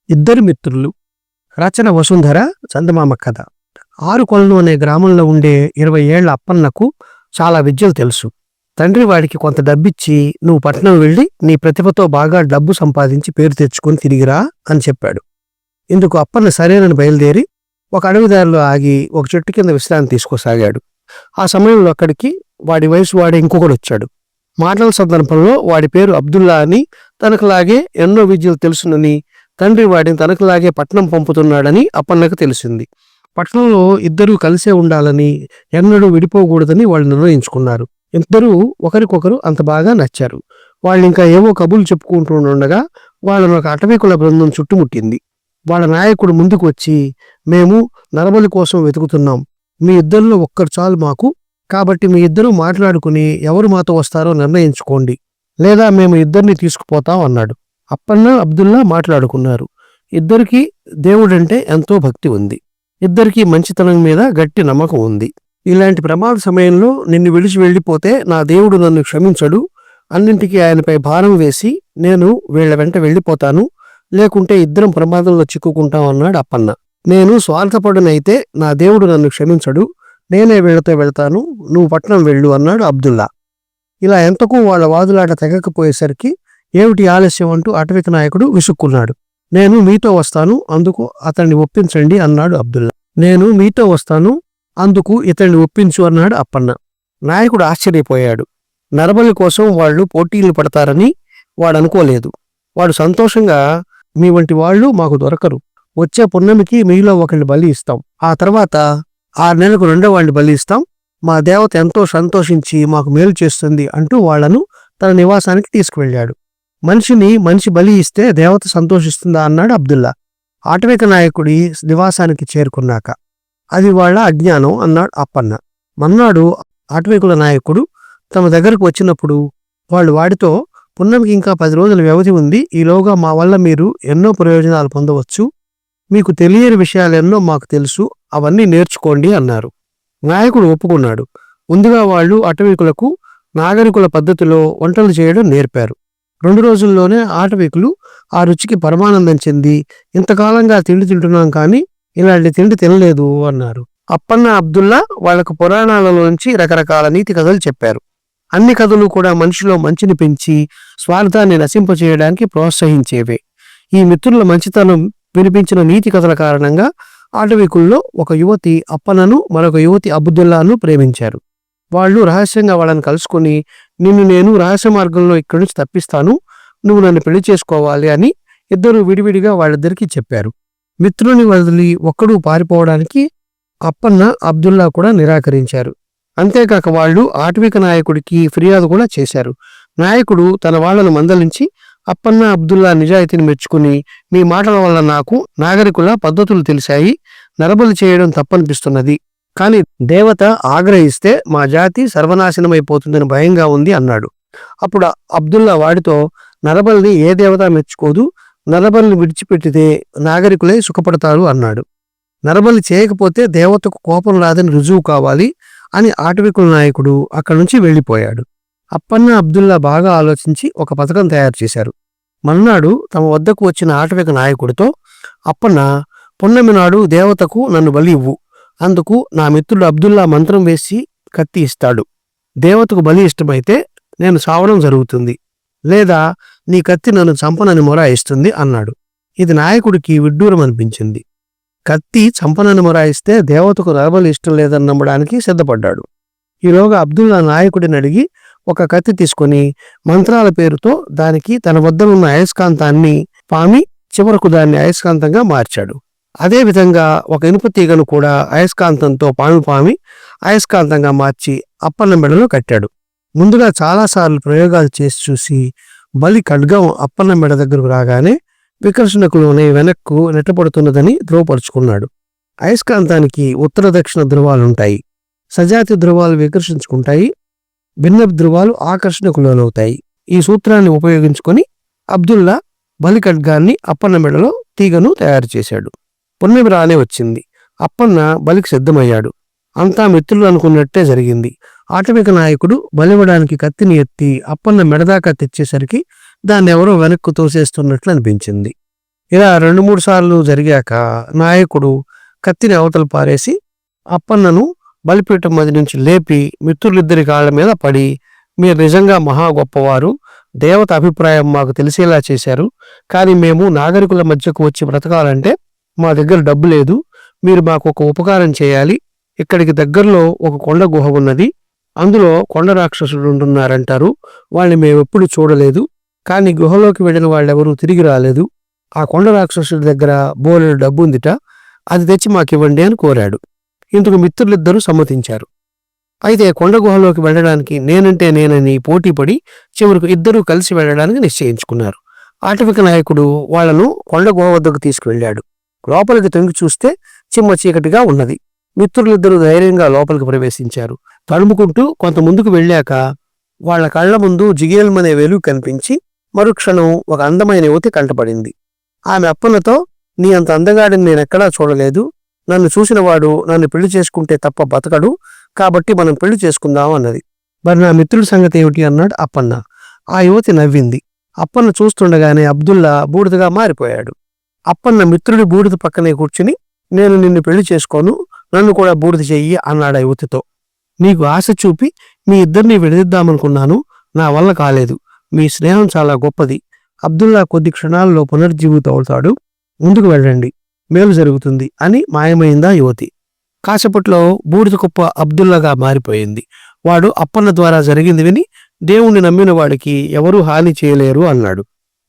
ఇద్దరు మిత్రులు. రచన వసుంధర. చందమామ కథ. ఆరుకొలను అనే గ్రామంలో ఉండే 20 ఏళ్ల అప్పన్నకు చాలా విద్యలు తెలుసు. తండ్రి వాడికి కొంత డబ్బిచ్చి, నువ్వు పట్నం వెళ్ళి నీ ప్రతిభతో బాగా డబ్బు సంపాదించి పేరు తెచ్చుకొని తిరిగిరా అని చెప్పాడు. ఇందుకు అప్పన్న సరేనని బయలుదేరి ఒక అడవిదారిలో ఆగి ఒక చెట్టు కింద విశ్రాంతి తీసుకోసాగాడు. ఆ సమయంలో అక్కడికి వాడి వయసు వాడే ఇంకొకడు వచ్చాడు. మాటల సందర్భంలో వాడి పేరు అబ్దుల్లా అని, తనకులాగే ఎన్నో విద్యలు తెలుసునని, తండ్రి వాడిని తనకులాగే పట్నం పంపుతున్నాడని అప్పన్నకు తెలిసింది. పట్నంలో ఇద్దరూ కలిసే ఉండాలని, ఎన్నడూ విడిపోకూడదని వాళ్ళు నిర్ణయించుకున్నారు. ఇద్దరూ ఒకరికొకరు అంత బాగా నచ్చారు. వాళ్ళు ఇంకా ఏవో కబుర్లు చెప్పుకుంటుండగా వాళ్ళను ఒక అటవీకుల బృందం చుట్టుముట్టింది. వాళ్ళ నాయకుడు ముందుకు వచ్చి, మేము నరబలి కోసం వెతుకుతున్నాం, మీ ఇద్దరిలో ఒక్కరు చాలు మాకు, కాబట్టి మీ ఇద్దరూ మాట్లాడుకుని ఎవరు మాతో వస్తారో నిర్ణయించుకోండి, లేదా మేము ఇద్దరిని తీసుకుపోతాం అన్నాడు. అప్పన్న అబ్దుల్లా మాట్లాడుకున్నారు. ఇద్దరికీ దేవుడంటే ఎంతో భక్తి ఉంది. ఇద్దరికీ మంచితనం మీద గట్టి నమ్మకం ఉంది. ఇలాంటి ప్రమాద సమయంలో నిన్ను విడిచి వెళ్ళిపోతే నా దేవుడు నన్ను క్షమించడు, అన్నింటికీ ఆయనపై భారం వేసి నేను వీళ్ల వెంట వెళ్ళిపోతాను, లేకుంటే ఇద్దరం ప్రమాదంలో చిక్కుకుంటాం అన్నాడు అప్పన్న. నేను స్వార్థపడునైతే నా దేవుడు నన్ను క్షమించడు, నేనే వీళ్లతో వెళ్తాను, నువ్వు పట్నం వెళ్ళు అన్నాడు అబ్దుల్లా. ఇలా ఎంతకు వాళ్ళ వాదులాట తెగకపోయేసరికి ఏమిటి ఆలస్యం అంటూ అటవిక నాయకుడు విసుక్కున్నాడు. నేను మీతో వస్తాను, అందుకు అతన్ని ఒప్పించండి అన్నాడు అబ్దుల్లా. నేను మీతో వస్తాను, అందుకు ఇతన్ని ఒప్పించు అన్నాడు అప్పన్న. నాయకుడు ఆశ్చర్యపోయాడు. నరబలి కోసం వాళ్ళు పోటీలు పడతారని వాడనుకోలేదు. వాడు సంతోషంగా, మీ వంటి వాళ్ళు మాకు దొరకరు, వచ్చే పున్నమికి మీలో ఒకరిని బలి ఇస్తాం, ఆ తర్వాత 6 నెలలకు రెండో వాడిని బలి ఇస్తాం, మా దేవత ఎంతో సంతోషించి మాకు మేలు చేస్తుంది అంటూ వాళ్లను తన నివాసానికి తీసుకువెళ్ళాడు. మనిషి బలి ఇస్తే దేవత సంతోషిస్తుందా అన్నాడు అబ్దుల్లా. ఆటవిక నాయకుడి నివాసానికి చేరుకున్నాక. అది వాళ్ళ అజ్ఞానం అన్నాడు అప్పన్న. మన్నాడు ఆటవికుల నాయకుడు తమ దగ్గరకు వచ్చినప్పుడు వాళ్ళు వాడితో, పున్నమికి ఇంకా 10 రోజుల వ్యవధి ఉంది, ఈలోగా మా వల్ల మీరు ఎన్నో ప్రయోజనాలు పొందవచ్చు, మీకు తెలియని విషయాలెన్నో మాకు తెలుసు, అవన్నీ నేర్చుకోండి అన్నారు. నాయకుడు ఒప్పుకున్నాడు. ముందుగా వాళ్ళు అటవీకులకు నాగరికుల పద్ధతిలో వంటలు చేయడం నేర్పారు. 2 రోజుల్లోనే ఆటవీకులు ఆ రుచికి పరమానందం చెంది, ఇంతకాలంగా తిండి తింటున్నాం కానీ ఇలాంటి తిండి తినలేదు అన్నారు. అప్పన్న అబ్దుల్లా వాళ్లకు పురాణాలలోంచి రకరకాల నీతి కథలు చెప్పారు. అన్ని కథలు కూడా మనిషిలో మంచిని పెంచి స్వార్థాన్ని నశింపచేయడానికి ప్రోత్సహించేవే. ఈ మిత్రుల మంచితనం వినిపించిన నీతి కథల కారణంగా ఆటవీకుల్లో ఒక యువతి అప్పన్నను, మరొక యువతి అబ్దుల్లాను ప్రేమించారు. వాళ్ళు రహస్యంగా వాళ్ళని కలుసుకుని, నిన్ను నేను రహస్య మార్గంలో ఇక్కడి నుంచి తప్పిస్తాను, నువ్వు నన్ను పెళ్లి చేసుకోవాలి అని ఇద్దరు విడివిడిగా వాళ్ళిద్దరికీ చెప్పారు. మిత్రుని వదిలి ఒక్కడూ పారిపోవడానికి అప్పన్న అబ్దుల్లా కూడా నిరాకరించారు. అంతేకాక వాళ్ళు ఆటవిక నాయకుడికి ఫిర్యాదు కూడా చేశారు. నాయకుడు తన వాళ్లను మందలించి, అప్పన్న అబ్దుల్లా నిజాయితీని మెచ్చుకుని, మీ మాటల వల్ల నాకు నాగరికుల పద్ధతులు తెలిసాయి, నరబలి చేయడం తప్పనిపిస్తున్నది, కాని దేవత ఆగ్రహిస్తే మా జాతి సర్వనాశనమైపోతుందని భయంగా ఉంది అన్నాడు. అప్పుడు అబ్దుల్లా వాడితో, నరబలిని ఏ దేవత మెచ్చుకోదు, నరబలిని విడిచిపెట్టితే నాగరికులే సుఖపడతారు అన్నాడు. నరబలి చేయకపోతే దేవతకు కోపం రాదని రుజువు కావాలి అని ఆటవికుల నాయకుడు అక్కడి నుంచి వెళ్ళిపోయాడు. అప్పన్న అబ్దుల్లా బాగా ఆలోచించి ఒక పథకం తయారు చేశారు. మన్నాడు తమ వద్దకు వచ్చిన ఆటవిక నాయకుడితో, అప్పన్న, పున్నమి నాడు దేవతకు నన్ను బలి ఇవ్వు, అందుకు నా మిత్రుడు అబ్దుల్లా మంత్రం వేసి కత్తి ఇస్తాడు, దేవతకు బలి ఇష్టమైతే నేను సావడం జరుగుతుంది, లేదా నీ కత్తి నన్ను చంపనని మొరాయిస్తుంది అన్నాడు. ఇది నాయకుడికి విడ్డూరం అనిపించింది. కత్తి చంపనని మొరాయిస్తే దేవతకు నరబలి ఇష్టం లేదని నమ్మడానికి సిద్ధపడ్డాడు. ఈలోగా అబ్దుల్లా నాయకుడిని అడిగి ఒక కత్తి తీసుకుని మంత్రాల పేరుతో దానికి తన వద్దనున్న అయస్కాంతాన్ని పామి చివరకు దాన్ని అయస్కాంతంగా మార్చాడు. అదేవిధంగా ఒక ఇనుప తీగను కూడా అయస్కాంతంతో పామి అయస్కాంతంగా మార్చి అప్పన్న మెడలో కట్టాడు. ముందుగా చాలాసార్లు ప్రయోగాలు చేసి చూసి బలి ఖడ్గం అప్పన్న మెడ దగ్గరకు రాగానే వికర్షణకు లోనే వెనక్కు నెట్టబడుతున్నదని ధ్రువపరుచుకున్నాడు. అయస్కాంతానికి ఉత్తర దక్షిణ ధ్రువాలుంటాయి. సజాతి ధ్రువాలు వికర్షించుకుంటాయి, భిన్న ధ్రువాలు ఆకర్షణకు లోనవుతాయి. ఈ సూత్రాన్ని ఉపయోగించుకొని అబ్దుల్లా బలి ఖడ్గాన్ని అప్పన్న మెడలో తీగను తయారు చేశాడు. పున్నమి రానే వచ్చింది. అప్పన్న బలికి సిద్ధమయ్యాడు. అంతా మిత్రులు అనుకున్నట్టే జరిగింది. ఆటవిక నాయకుడు బలివ్వడానికి కత్తిని ఎత్తి అప్పన్న మెడదాకా తెచ్చేసరికి దాన్నెవరో వెనక్కు తోసేస్తున్నట్లు అనిపించింది. ఇలా 2-3 సార్లు జరిగాక నాయకుడు కత్తిని అవతల పారేసి అప్పన్నను బలిపీఠం మధ్య నుంచి లేపి మిత్రులిద్దరి కాళ్ళ మీద పడి, మీరు నిజంగా మహా గొప్పవారు, దేవత అభిప్రాయం మాకు తెలిసేలా చేశారు. కానీ మేము నాగరికుల మధ్యకు వచ్చి బ్రతకాలంటే మా దగ్గర డబ్బు లేదు. మీరు మాకు ఒక ఉపకారం చేయాలి. ఇక్కడికి దగ్గరలో ఒక కొండ గుహ ఉన్నది. అందులో కొండ రాక్షసుడు ఉంటున్నారంటారు. వాళ్ళని మేమెప్పుడు చూడలేదు. కానీ గుహలోకి వెళ్ళిన వాళ్ళెవరూ తిరిగి రాలేదు. ఆ కొండ రాక్షసుడి దగ్గర బోలెడు డబ్బు ఉందిట. అది తెచ్చి మాకివ్వండి అని కోరాడు. ఇందుకు మిత్రులిద్దరూ సమ్మతించారు. అయితే కొండ గుహలోకి వెళ్ళడానికి నేనంటే నేనని పోటీపడి చివరకు ఇద్దరూ కలిసి వెళ్ళడానికి నిశ్చయించుకున్నారు. ఆటవిక నాయకుడు వాళ్లను కొండ గుహ వద్దకు తీసుకువెళ్ళాడు. లోపలికి తొంగి చూస్తే చిమ్మ చీకటిగా ఉన్నది. మిత్రులిద్దరూ ధైర్యంగా లోపలికి ప్రవేశించారు. తడుముకుంటూ కొంత ముందుకు వెళ్ళాక వాళ్ల కళ్ల ముందు జిగేల్మనే వెలుగు కనిపించి మరుక్షణం ఒక అందమైన యువతి కంటపడింది. ఆమె అప్పన్నతో, నీ అంత అందగాడిని నేనెక్కడా చూడలేదు. నన్ను చూసినవాడు నన్ను పెళ్లి చేసుకుంటే తప్ప బతకడు. కాబట్టి మనం పెళ్లి చేసుకుందాం అన్నది. మరి నా మిత్రుడి సంగతి ఏమిటి అన్నాడు అప్పన్న. ఆ యువతి నవ్వింది. అప్పన్న చూస్తుండగానే అబ్దుల్లా బూడిదగా మారిపోయాడు. అప్పన్న మిత్రుడి బూడిద పక్కనే కూర్చుని, నేను నిన్ను పెళ్లి చేసుకోను, నన్ను కూడా బూడిద చెయ్యి అన్నాడు ఆ యువతితో. నీకు ఆశ చూపి మీ ఇద్దరిని విడదిద్దామనుకున్నాను. నా వల్ల కాలేదు. మీ స్నేహం చాలా గొప్పది. అబ్దుల్లా కొద్ది క్షణాల్లో పునర్జీవితం అవుతాడు. ముందుకు వెళ్ళండి, మేలు జరుగుతుంది అని మాయమైందా యువతి. కాసేపట్లో బూడిద కుప్ప అబ్దుల్లాగా మారిపోయింది. వాడు అప్పన్న ద్వారా జరిగింది విని, దేవుణ్ణి నమ్మిన వాడికి ఎవరూ హాని చేయలేరు అన్నాడు.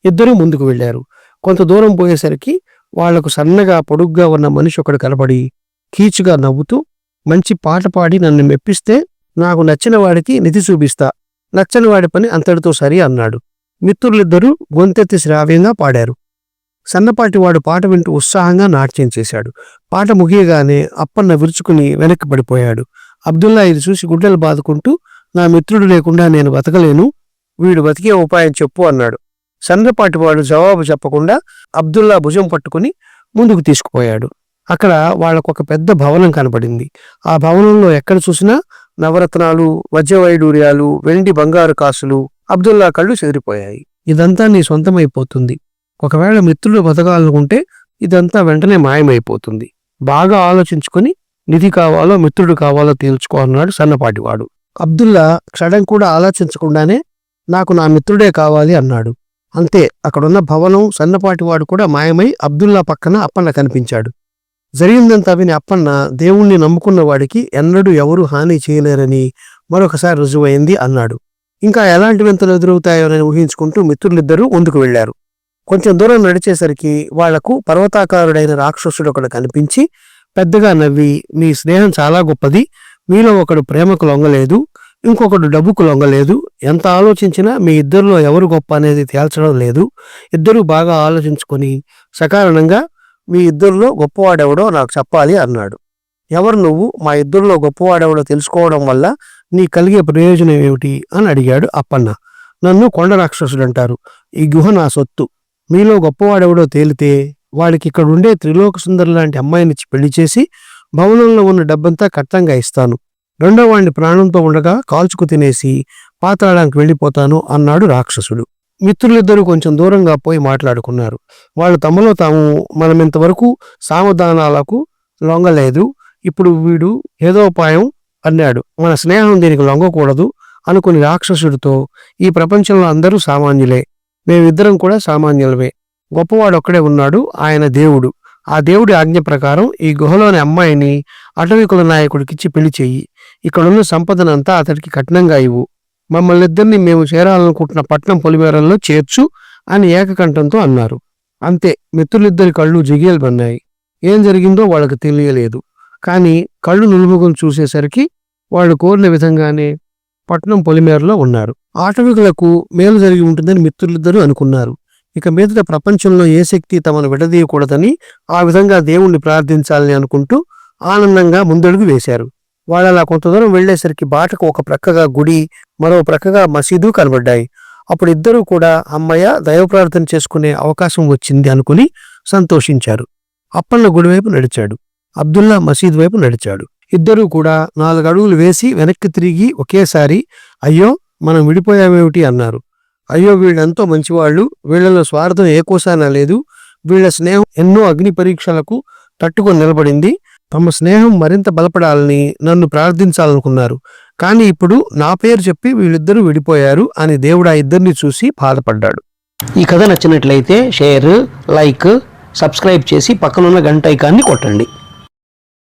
ఇద్దరూ ముందుకు వెళ్లారు. కొంత దూరం పోయేసరికి వాళ్లకు సన్నగా పొడుగ్గా ఉన్న మనిషి ఒకడు కనబడి కీచుగా నవ్వుతూ, మంచి పాట పాడి నన్ను మెప్పిస్తే నాకు నచ్చిన వాడికి నిధి చూపిస్తా, నచ్చని వాడి పని అంతటితో సరి అన్నాడు. మిత్రులిద్దరూ గొంతెత్తి శ్రావ్యంగా పాడారు. సన్నపాటివాడు పాట వింటూ ఉత్సాహంగా నాట్యం చేశాడు. పాట ముగియగానే అప్పన్న విరుచుకుని వెనక్కి పడిపోయాడు. అబ్దుల్లా ఇది చూసి గుడ్డలు బాదుకుంటూ, నా మిత్రుడు లేకుండా నేను బతకలేను, వీడు బతికే ఉపాయం చెప్పు అన్నాడు. సన్నపాటివాడు జవాబు చెప్పకుండా అబ్దుల్లా భుజం పట్టుకుని ముందుకు తీసుకుపోయాడు. అక్కడ వాళ్లకొక పెద్ద భవనం కనపడింది. ఆ భవనంలో ఎక్కడ చూసినా నవరత్నాలు, వజ్రవైడూర్యాలు, వెండి బంగారు కాసులు. అబ్దుల్లా కళ్ళు చెదిరిపోయాయి. ఇదంతా నీ సొంతమైపోతుంది. ఒకవేళ మిత్రుడు బతకాలనుకుంటే ఇదంతా వెంటనే మాయమైపోతుంది. బాగా ఆలోచించుకొని నిధి కావాలో మిత్రుడు కావాలో తేల్చుకో అన్నాడు సన్నపాటివాడు. అబ్దుల్లా క్షణం కూడా ఆలోచించకుండానే నాకు నా మిత్రుడే కావాలి అన్నాడు. అంతే, అక్కడున్న భవనం, సన్నపాటివాడు కూడా మాయమై అబ్దుల్లా పక్కన అప్పన్న కనిపించాడు. జరిగిందంతా విని అప్పన్న, దేవుణ్ణి నమ్ముకున్న వాడికి ఎన్నడూ ఎవరూ హాని చేయలేరని మరొకసారి రుజువైంది అన్నాడు. ఇంకా ఎలాంటి వింతలు ఎదురవుతాయోనని ఊహించుకుంటూ మిత్రులిద్దరూ ముందుకు వెళ్లారు. కొంచెం దూరం నడిచేసరికి వాళ్లకు పర్వతాకారుడైన రాక్షసుడు ఒకడు కనిపించి పెద్దగా నవ్వి, మీ స్నేహం చాలా గొప్పది. మీలో ఒకడు ప్రేమకు లొంగలేదు, ఇంకొకడు డబ్బుకు లొంగలేదు. ఎంత ఆలోచించినా మీ ఇద్దరిలో ఎవరు గొప్ప అనేది తేల్చడం లేదు. ఇద్దరూ బాగా ఆలోచించుకొని సకారణంగా మీ ఇద్దరిలో గొప్పవాడెవడో నాకు చెప్పాలి అన్నాడు. ఎవరు నువ్వు? మా ఇద్దరిలో గొప్పవాడెవడో తెలుసుకోవడం వల్ల నీ కలిగే ప్రయోజనం ఏమిటి అని అడిగాడు అప్పన్న. నన్ను కొండ రాక్షసుడంటారు. ఈ గుహ నా సొత్తు. మీలో గొప్పవాడెవడో తేలితే వాడికి ఇక్కడుండే త్రిలోక సుందరి లాంటి అమ్మాయినిచ్చి పెళ్లి చేసి భవనంలో ఉన్న డబ్బంతా కట్టంగా ఇస్తాను. రెండో వాడిని ప్రాణంతో ఉండగా కాల్చుకు తినేసి పాతాళానికి వెళ్ళిపోతాను అన్నాడు రాక్షసుడు. మిత్రులిద్దరూ కొంచెం దూరంగా పోయి మాట్లాడుకున్నారు. వాళ్ళు తమలో తాము, మనమింతవరకు సామధానాలకు లొంగలేదు, ఇప్పుడు వీడు ఏదోపాయం అన్నాడు, మన స్నేహం దీనికి లొంగకూడదు అనుకుని రాక్షసుడితో, ఈ ప్రపంచంలో అందరూ సామాన్యులే, మేమిద్దరం కూడా సామాన్యులమే. గొప్పవాడొక్కడే ఉన్నాడు, ఆయన దేవుడు. ఆ దేవుడి ఆజ్ఞ ప్రకారం ఈ గుహలోని అమ్మాయిని అటవికుల నాయకుడికిచ్చి పెళ్లి చెయ్యి. ఇక్కడున్న సంపదనంతా అతడికి కఠినంగా ఇవ్వు. మమ్మల్ని ఇద్దరిని మేము చేరాలనుకుంటున్న పట్నం పొలిమేరల్లో చేర్చు అని ఏకకంఠంతో అన్నారు. అంతే, మిత్రులిద్దరి కళ్ళు జిగేల్మన్నాయి. ఏం జరిగిందో వాళ్ళకి తెలియలేదు. కానీ కళ్ళు నులుముకొని చూసేసరికి వాళ్ళు కోరిన విధంగానే పట్నం పొలిమేరలో ఉన్నారు. ఆటవికులకు మేలు జరిగి ఉంటుందని మిత్రులిద్దరూ అనుకున్నారు. ఇక మీదట ప్రపంచంలో ఏ శక్తి తమను విడదీయకూడదని ఆ విధంగా దేవుణ్ణి ప్రార్థించాలని అనుకుంటూ ఆనందంగా ముందడుగు వేశారు. వాళ్ళలా కొంత దూరం వెళ్లేసరికి బాటకు ఒక ప్రక్కగా గుడి, మరో ప్రక్కగా మసీదు కనబడ్డాయి. అప్పుడు ఇద్దరూ కూడా అమ్మయ్య దైవ ప్రార్థన చేసుకునే అవకాశం వచ్చింది అనుకుని సంతోషించారు. అప్పన్న గుడివైపు నడిచాడు. అబ్దుల్లా మసీదు వైపు నడిచాడు. ఇద్దరూ కూడా 4 అడుగులు వేసి వెనక్కి తిరిగి ఒకేసారి, అయ్యో మనం విడిపోయామేమిటి అన్నారు. అయ్యో వీళ్ళెంతో మంచివాళ్లు, వీళ్లలో స్వార్థం ఏ కోసానా లేదు, వీళ్ళ స్నేహం ఎన్నో అగ్ని పరీక్షలకు తట్టుకొని నిలబడింది. తమ స్నేహం మరింత బలపడాలని నన్ను ప్రార్థించాలనుకున్నారు. కానీ ఇప్పుడు నా పేరు చెప్పి వీళ్ళిద్దరూ విడిపోయారు అని దేవుడు ఆ ఇద్దరిని చూసి బాధపడ్డాడు. ఈ కథ నచ్చినట్లయితే షేర్, లైక్, సబ్స్క్రైబ్ చేసి పక్కనున్న గంట ఐకాన్ని కొట్టండి.